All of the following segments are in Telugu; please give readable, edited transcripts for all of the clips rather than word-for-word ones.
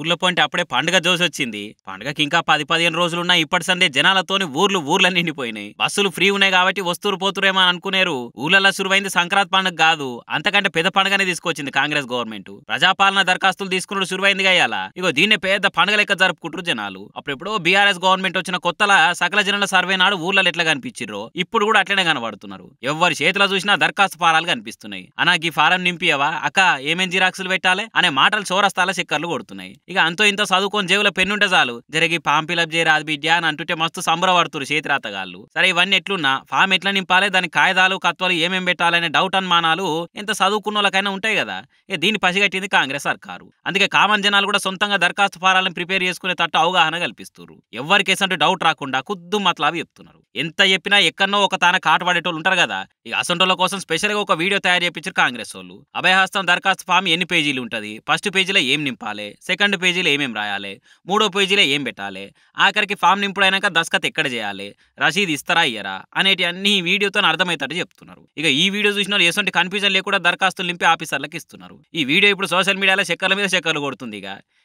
ఊర్లో పోంటే అప్పుడే పండుగ జోసొచ్చింది. పండుగకి ఇంకా 10-15 రోజులున్నా ఇప్పటి సందే జనాలతోని ఊర్లు నిండిపోయినాయి. బస్సులు ఫ్రీ ఉన్నాయి కాబట్టి వస్తువులు పోతురేమో అని అనుకునేరు. ఊర్లలో సురువైంది సంక్రాంతి పండుగ కాదు, అంతకంటే పెద్ద పండుగనే తీసుకొచ్చింది కాంగ్రెస్ గవర్నమెంట్. ప్రజాపాలన దరఖాస్తులు తీసుకున్నాడు సురువైందిగా ఇయ్యాల. ఇగో దీన్నే పెద్ద పండుగ లెక్క జరుపుకుంటారు జనాలు. అప్పుడెప్పుడో బీఆర్ఎస్ గవర్నమెంట్ వచ్చిన కొత్తల సకల జనుల సర్వే నాడు ఊర్లలో ఎట్లా కనిపించిర్రో ఇప్పుడు కూడా అట్లనే కనబడుతున్నారు. ఎవరి చేతిలో చూసినా దరఖాస్తు ఫారాలు కనిపిస్తున్నాయి. అనాకి ఫారం నింపియవా అక్క, ఏమేం జిరాక్సులు పెట్టాలి అనే మాటలు చోరస్తాల చక్కర్లు కొడుతున్నాయి. ఇక అంతో ఇంత చదువుకొని జేబులో పెన్నుంటే చాలు, జరిగి ఫామ్ ఫిలప్ చేయరాదు బిడ్డ అని అంటుంటే మస్తు సంబరపడుతురు చేతిరాతగాళ్ళు. సరే ఇవన్నీ ఎట్లున్నా ఫామ్ ఎట్లా నింపాలి, దాని కాయిదాలు కత్వాలు ఏమేం పెట్టాలనే డౌట్ అనుమానాలు ఎంత చదువుకున్న వాళ్ళకైనా ఉంటాయి కదా. ఇక దీన్ని పసిగట్టింది కాంగ్రెస్ సర్కారు. అందుకే కామన్ జనాలు కూడా సొంతంగా దరఖాస్తు ఫారాలను ప్రిపేర్ చేసుకునే తట్టు అవగాహన కల్పిస్తున్నారు. ఎవరికి ఎసంటూ డౌట్ రాకుండా కుద్దు మతలావి చెప్తున్నారు. ఎంత చెప్పినా ఎక్కడనో ఒక తాన కాటు పడేటోళ్ళు ఉంటారు కదా. ఇక అసంటోళ్ళ కోసం స్పెషల్ గా ఒక వీడియో తయారు చేయించారు కాంగ్రెస్ వాళ్ళు. అభయహస్తం దరఖాస్తు ఫామ్ ఎన్ని పేజీలు ఉంటది, ఫస్ట్ పేజీలో ఏం నింపాలి, సెకండ్ పేజీలో ఏమేం రాయాలి, మూడో పేజీలో ఏం పెట్టాలి, ఆఖరికి ఫామ్ నింపుడైనాక దస్కత్ ఎక్కడ చేయాలి, రసీదు ఇస్తారా ఇయ్యరా అనేటి అన్ని వీడియోతో అర్థమవుతాడు చెప్తున్నారు. ఇక ఈ వీడియో చూసిన వాళ్ళు ఎటువంటి కన్ఫ్యూజన్ లేకుండా దరఖాస్తులు నింపి ఆఫీసర్లకు ఇస్తున్నారు. ఈ వీడియో ఇప్పుడు సోషల్ మీడియాలో చక్కర్ల మీద చక్కర్లు కొడుతుంది.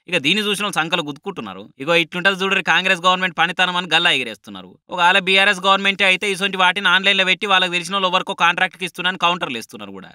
ఇక దీన్ని చూసిన సంకలు గుద్దుకుంటున్నారు. ఇగో ఇట్లుంటది చూడరు కాంగ్రెస్ గవర్నమెంట్ పనితనం అని గల్లా ఎగిరేస్తున్నారు. ఒకవేళ బీఆర్ఎస్ గవర్నమెంట్ అయితే ఇటువంటి వాటిని ఆన్లైన్లో పెట్టి వాళ్ళకి తెలిసిన వాళ్ళు ఎవరికో కాంట్రాక్ట్కి ఇస్తున్నారని కౌంటర్లు ఇస్తున్నారు కూడా.